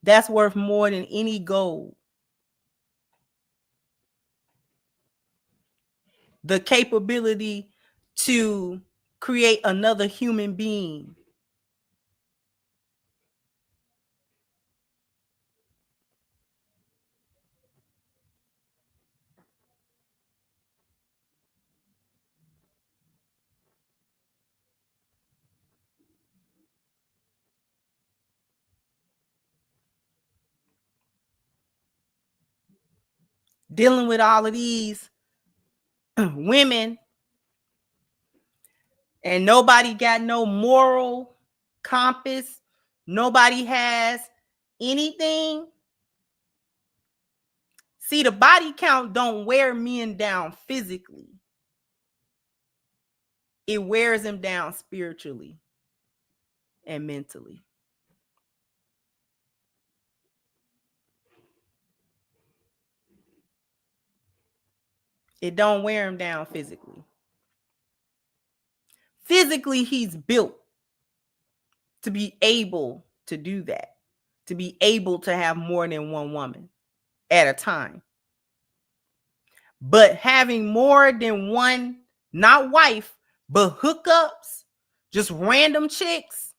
That's worth more than any gold. The capability to create another human being. Dealing with all of these women, and nobody got no moral compass. Nobody has anything. See, the body count don't wear men down physically. It wears them down spiritually and mentally. It don't wear him down physically. Physically, he's built to be able to do that, to be able to have more than one woman at a time. But having more than one, not wife, but hookups, just random chicks.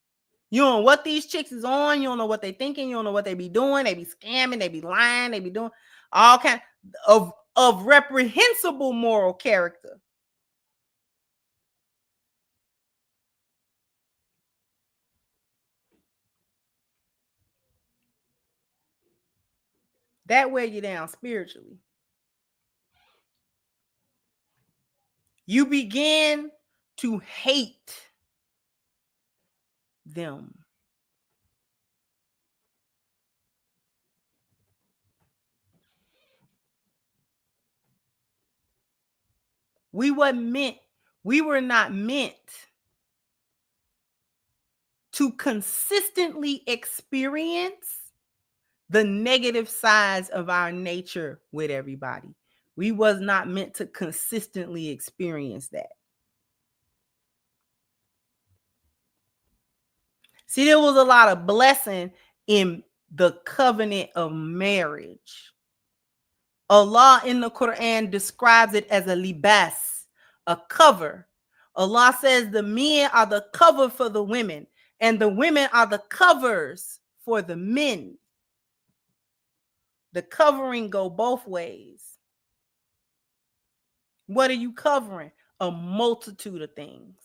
You don't know what these chicks is on. You don't know what they thinking. You don't know what they be doing. They be scamming. They be lying. They be doing all kind of reprehensible moral character. That wear you down spiritually. You begin to hate them. We were not meant to consistently experience the negative sides of our nature with everybody. We was not meant to consistently experience that. See, there was a lot of blessing in the covenant of marriage. Allah in the Quran describes it as a libas, a cover. Allah says the men are the cover for the women, and the women are the covers for the men. The covering go both ways. What are you covering? A multitude of things.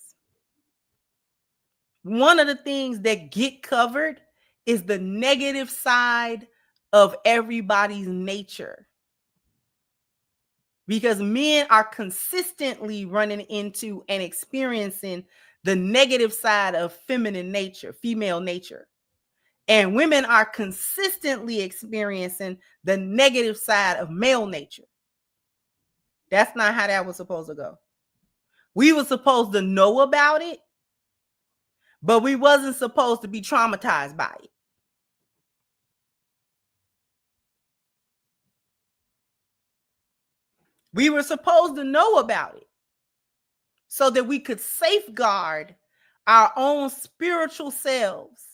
One of the things that get covered is the negative side of everybody's nature. Because men are consistently running into and experiencing the negative side of feminine nature, female nature. And women are consistently experiencing the negative side of male nature. That's not how that was supposed to go. We were supposed to know about it, but we wasn't supposed to be traumatized by it. We were supposed to know about it so that we could safeguard our own spiritual selves.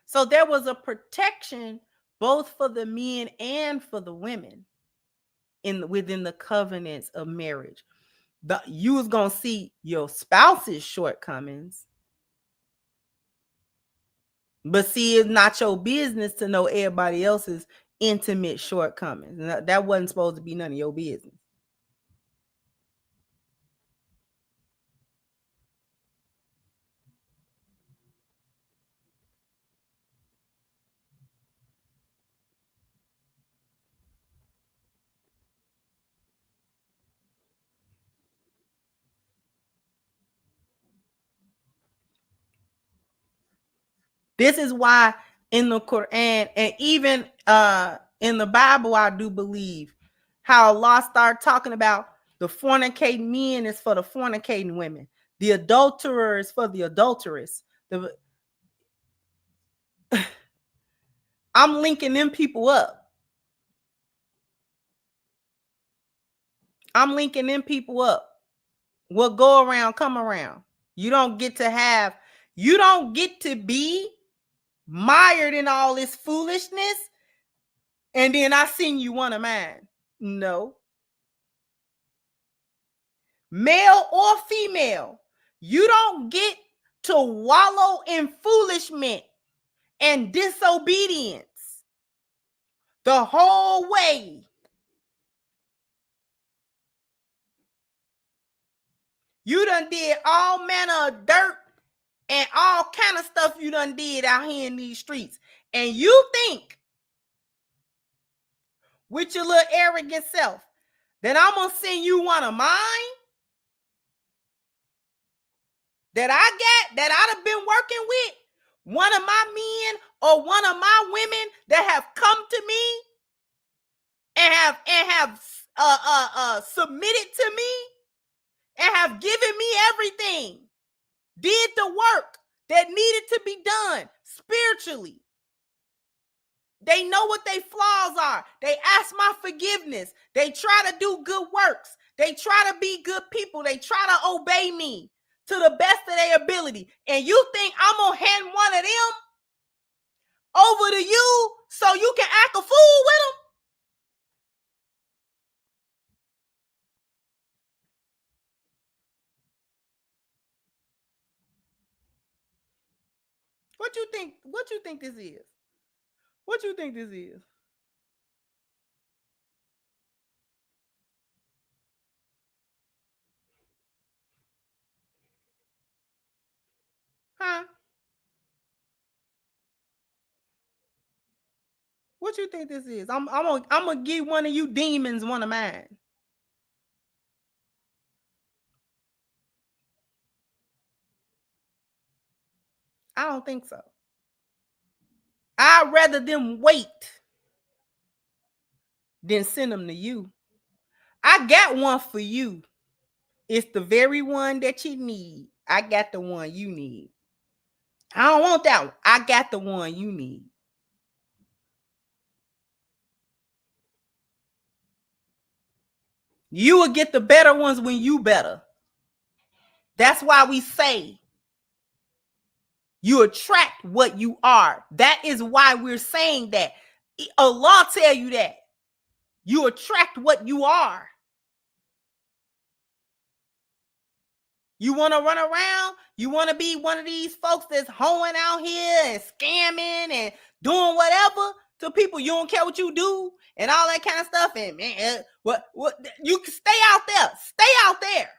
So there was a protection both for the men and for the women within the covenants of marriage. You was gonna see your spouse's shortcomings, but see, it's not your business to know everybody else's intimate shortcomings. That wasn't supposed to be none of your business. This is why in the Quran and even in the Bible, I do believe how Allah started talking about the fornicating men is for the fornicating women, the adulterer is for the adulteress. I'm linking them people up. I'm linking them people up. What go around, come around. You don't get to be mired in all this foolishness, and then I seen you one of mine. No. Male or female, you don't get to wallow in foolishment and disobedience the whole way. You done did all manner of dirt and all kind of stuff you done did out here in these streets. And you think with your little arrogant self that I'm going to send you one of mine that I'd have been working with, one of my men or one of my women that have come to me and have submitted to me and have given me everything, did the work that needed to be done spiritually. They know what their flaws are. They ask my forgiveness. They try to do good works. They try to be good people. They try to obey me to the best of their ability. And you think I'm going to hand one of them over to you so you can act a fool with them? What you think this is? What you think this is? Huh? What you think this is? I'm gonna give one of you demons one of mine. I don't think so. I'd rather them wait than send them to you. I got one for you. It's the very one that you need. I got the one you need. I don't want that one. I got the one you need. You will get the better ones when you better. That's why we say you attract what you are. That is why we're saying that. Allah tell you that. You attract what you are. You want to run around? You want to be one of these folks that's hoeing out here and scamming and doing whatever to people? You don't care what you do and all that kind of stuff. And man, what you can stay out there. Stay out there.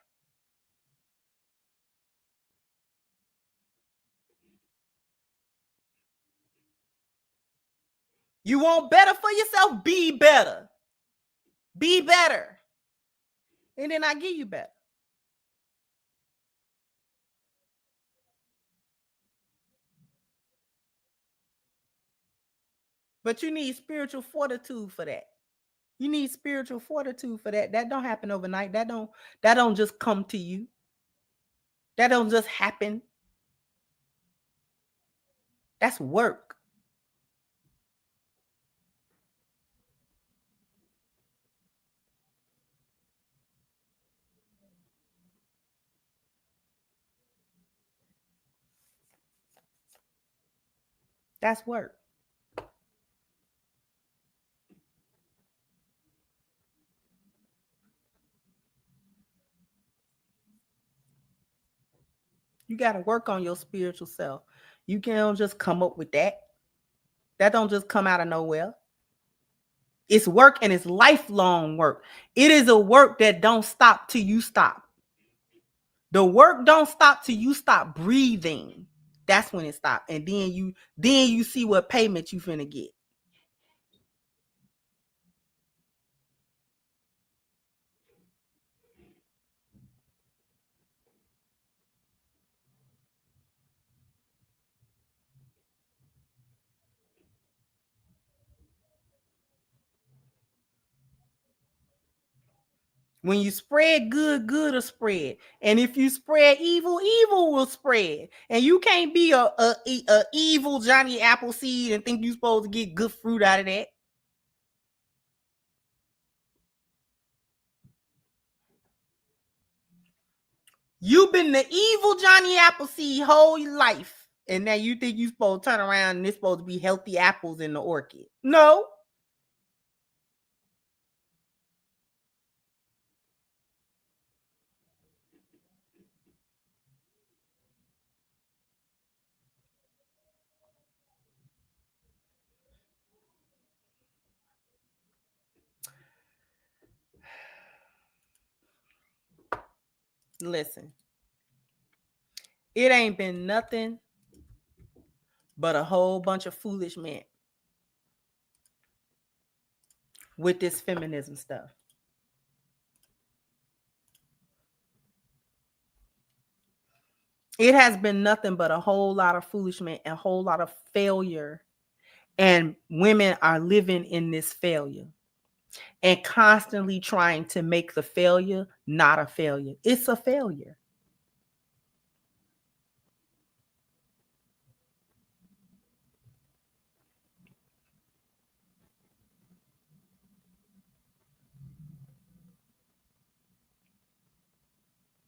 You want better for yourself? Be better. Be better. And then I give you better. But you need spiritual fortitude for that. You need spiritual fortitude for that. That don't happen overnight. That don't just come to you. That don't just happen. That's work. That's work. You got to work on your spiritual self. You can't just come up with that. That don't just come out of nowhere. It's work, and it's lifelong work. It is a work that don't stop till you stop. The work don't stop till you stop breathing. That's when it stops. And then you see what payment you finna get. When you spread good, good will spread. And if you spread evil, evil will spread. And you can't be a evil Johnny Appleseed and think you're supposed to get good fruit out of that. You've been the evil Johnny Appleseed whole life. And now you think you're supposed to turn around and it's supposed to be healthy apples in the orchid. No. Listen. It ain't been nothing but a whole bunch of foolish men with this feminism stuff. It has been nothing but a whole lot of foolish men, a whole lot of failure. And women are living in this failure and constantly trying to make the failure not a failure. It's a failure.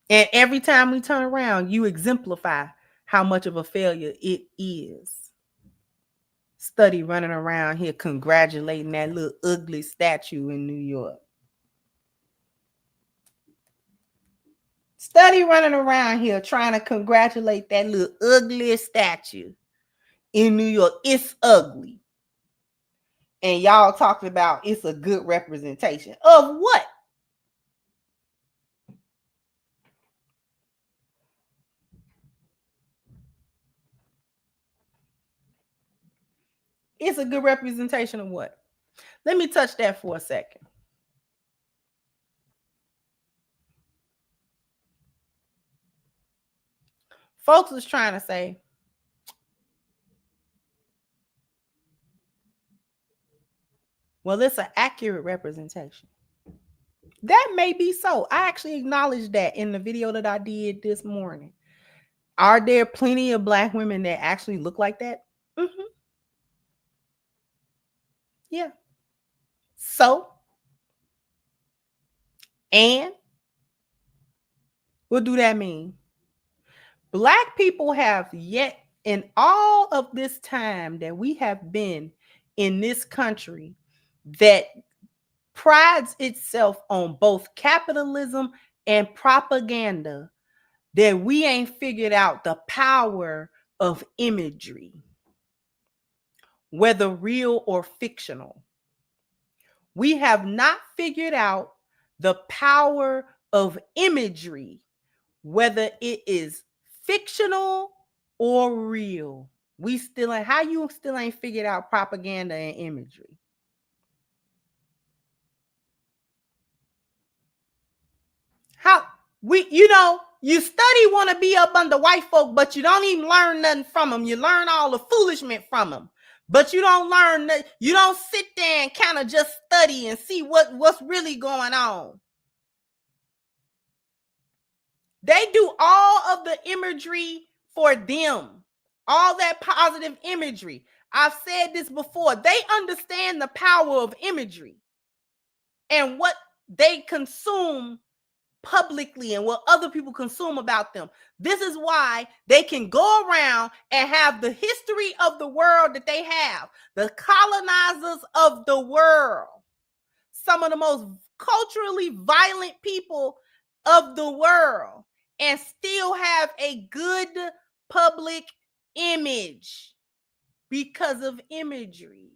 And every time we turn around, you exemplify how much of a failure it is. Study running around here congratulating that little ugly statue in New York. Study running around here trying to congratulate that little ugly statue in New York. It's ugly. And y'all talking about it's a good representation of what? It's a good representation of what? Let me touch that for a second. Folks was trying to say, well, it's an accurate representation. That may be so. I actually acknowledged that in the video that I did this morning. Are there plenty of Black women that actually look like that? Mm-hmm. Yeah. So, and what do that mean? Black people have yet, in all of this time that we have been in this country, that prides itself on both capitalism and propaganda, that we ain't figured out the power of imagery, whether real or fictional. We have not figured out the power of imagery, whether it is fictional or real. We still ain't, how you still ain't figured out propaganda and imagery? How you study want to be up under white folk, but you don't even learn nothing from them. You learn all the foolishness from them, but you don't learn. You don't sit there and kind of just study and see what's really going on. They do all of the imagery for them, all that positive imagery. I've said this before. They understand the power of imagery and what they consume publicly and what other people consume about them. This is why they can go around and have the history of the world that they have, the colonizers of the world, some of the most culturally violent people of the world, and still have a good public image because of imagery,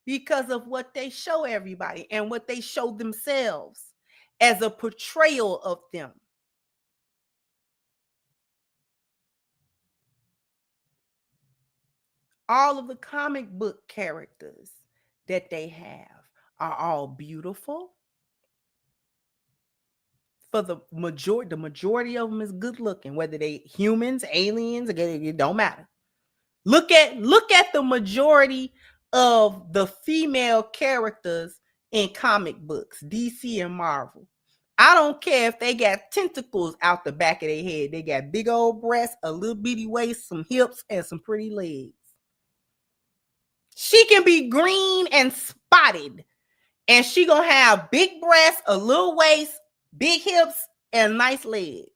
because of what they show everybody and what they show themselves as a portrayal of them. All of the comic book characters that they have are all beautiful. For the majority of them is good looking, whether they humans, aliens, it don't matter. Look at the majority of the female characters in comic books, DC and Marvel. I don't care if they got tentacles out the back of their head. They got big old breasts, a little bitty waist, some hips, and some pretty legs. She can be green and spotted, and she gonna have big breasts, a little waist, big hips, and nice legs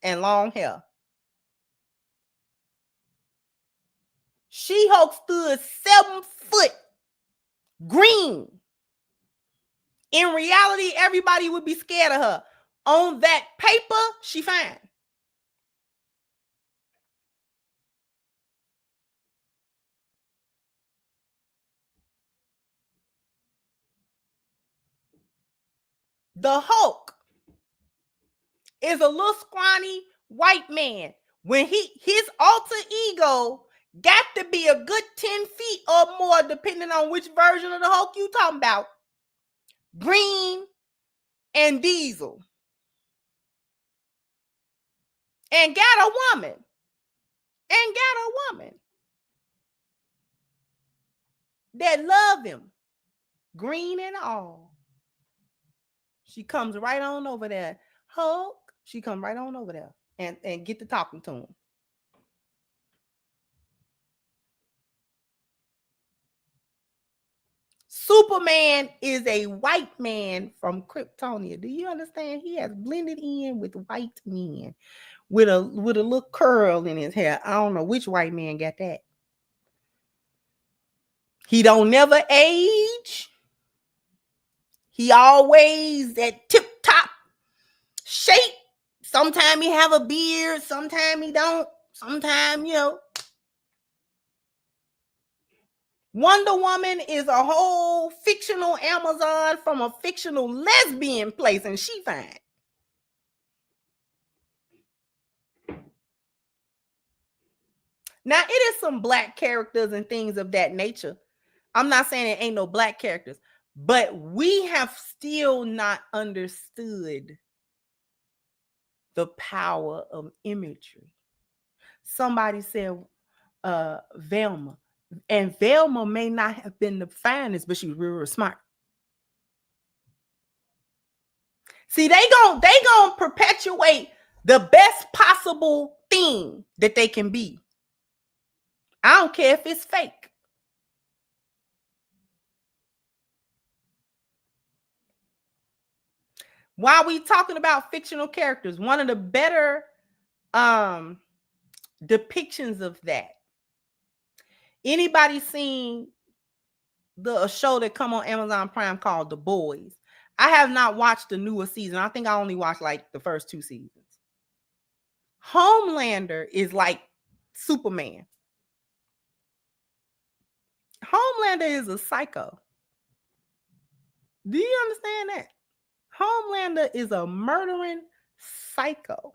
and long hair. She-Hulk stood 7 foot green. In reality, everybody would be scared of her. On that paper, she fine. The Hulk is a little scrawny white man. When his alter ego got to be a good 10 feet or more, depending on which version of the Hulk you talking about. Green and Diesel. And got a woman. That love him. Green and all. She comes right on over there. Hulk. She come right on over there and get to talking to him. Superman is a white man from Kryptonia. Do you understand? He has blended in with white men with a little curl in his hair. I don't know which white man got that. He don't never age. He always that tip top shape. Sometimes he have a beard. Sometimes he don't. Sometimes, Wonder Woman is a whole fictional Amazon from a fictional lesbian place, and she fine. Now, it is some black characters and things of that nature. I'm not saying it ain't no black characters, but we have still not understood the power of imagery. Somebody said Velma. And Velma may not have been the finest, but she was real smart. See, they gonna perpetuate the best possible thing that they can be. I don't care if it's fake. While we talking about fictional characters, one of the better depictions of that. Anybody seen a show that come on Amazon Prime called The Boys? I have not watched the newer season. I think I only watched like the first 2 seasons. Homelander is like Superman. Homelander is a psycho. Do you understand that? Homelander is a murdering psycho.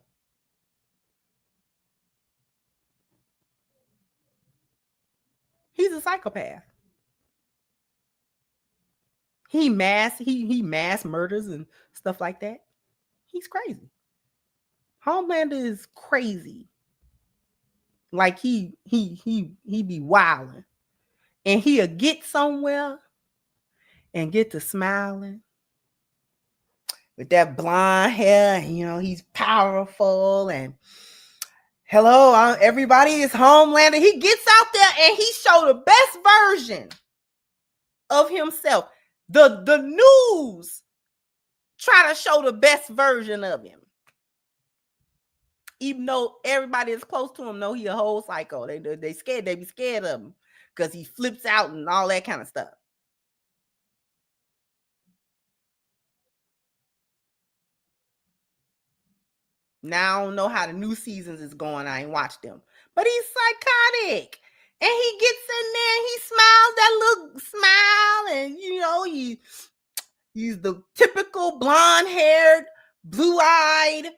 He's a psychopath. He mass murders and stuff like that. He's crazy. Homelander is crazy. Like he be wilding. And he'll get somewhere and get to smiling with that blonde hair. He's powerful and hello, everybody is Homelander. He gets out there and he showed the best version of himself. The news try to show the best version of him. Even though everybody that's close to him know he a whole psycho. They scared. They be scared of him because he flips out and all that kind of stuff. Now I don't know how the new seasons is going. I ain't watched them. But he's psychotic. And he gets in there and he smiles that little smile. And, you know, he's the typical blonde-haired, blue-eyed,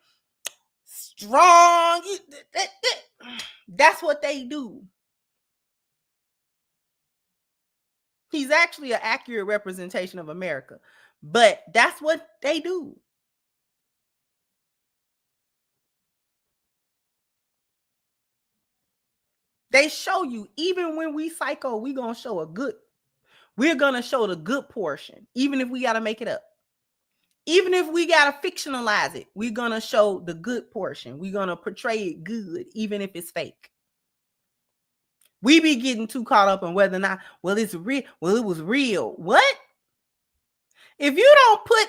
strong. That's what they do. He's actually an accurate representation of America. But that's what they do. They show you, even when we psycho, we're going to show we're going to show the good portion, even if we got to make it up. Even if we got to fictionalize it, we're going to show the good portion. We're going to portray it good, even if it's fake. We be getting too caught up on whether or not, well, it's real. Well, it was real. What? If you don't put,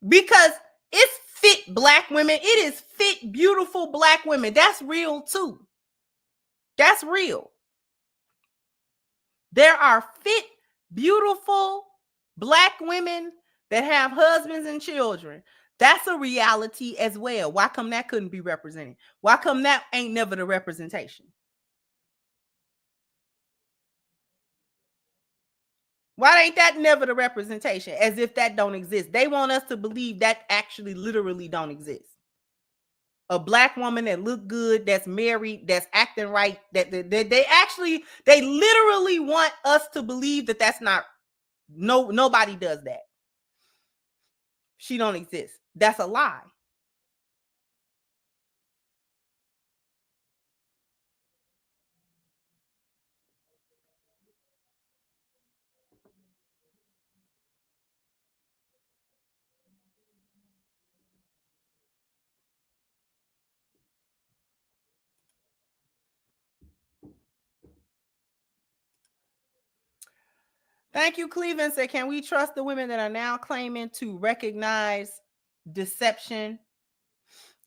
because it's fit Black women, it is fit, beautiful Black women. That's real too. That's real. There are fit, beautiful Black women that have husbands and children. That's a reality as well. Why come that couldn't be represented? Why come that ain't never the representation? Why ain't that never the representation? As if that don't exist. They want us to believe that actually literally don't exist. A Black woman that look good, that's married, that's acting right, that they literally want us to believe that that's not, nobody does that. She don't exist. That's a lie. Thank you, Cleveland said, can we trust the women that are now claiming to recognize deception?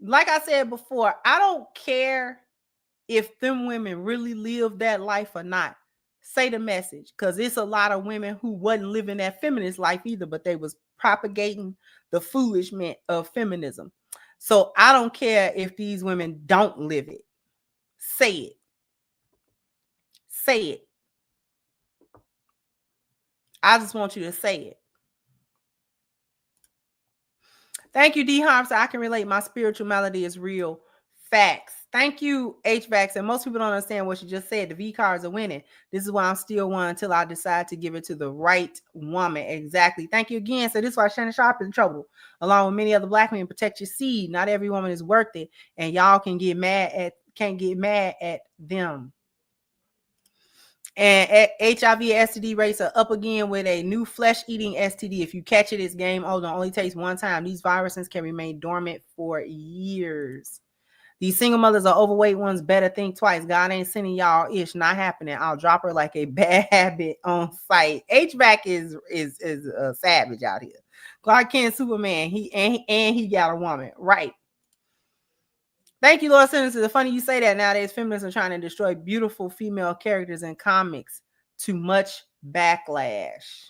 Like I said before, I don't care if them women really live that life or not. Say the message, because it's a lot of women who wasn't living that feminist life either, but they was propagating the foolishness of feminism. So I don't care if these women don't live it. Say it. Say it. I just want you to say it. Thank you, D Harps. I can relate. My spiritual malady is real. Facts. Thank you, HVAX. And most people don't understand what you just said. The V cards are winning. This is why I'm still one until I decide to give it to the right woman. Exactly. Thank you again. So this is why Shannon Sharp is in trouble. Along with many other Black men, protect your seed. Not every woman is worth it. And y'all can't get mad at them. And HIV and STD rates are up again with a new flesh-eating STD. If you catch it, it's game over. It only takes one time. These viruses can remain dormant for years. These single mothers are overweight ones. Better think twice. God ain't sending y'all ish. Not happening. I'll drop her like a bad habit on sight. HVAC is a savage out here. Clark Kent Superman. He got a woman. Right. Thank you, Lord Sinners. It's funny you say that. Nowadays, feminists are trying to destroy beautiful female characters in comics. Too much backlash.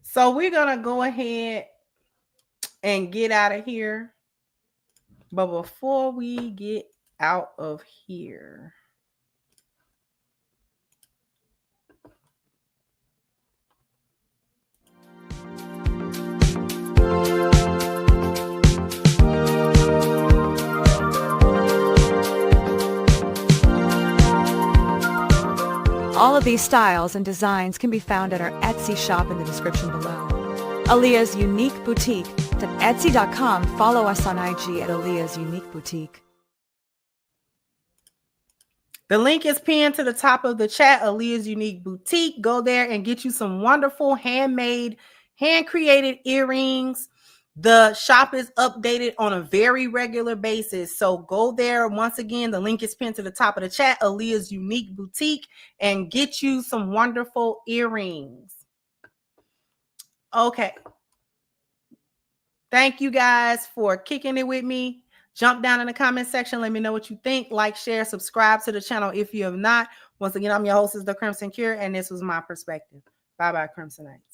So we're going to go ahead and get out of here. But before we get out of here, all of these styles and designs can be found at our Etsy shop in the description below. Aaliyah's Unique Boutique at Etsy.com. Follow us on IG at Aaliyah's Unique Boutique. the link is pinned to the top of the chat, Aaliyah's Unique Boutique. Go there and get you some wonderful handmade, hand-created earrings, The shop is updated on a very regular basis. So go there. Once again, the link is pinned to the top of the chat, Aaliyah's Unique Boutique, and get you some wonderful earrings. Okay. Thank you guys for kicking it with me. Jump down in the comment section. Let me know what you think. Like, share, subscribe to the channel if you have not. Once again, I'm your hostess, The Crimson Cure, and this was my perspective. Bye-bye, Crimsonites.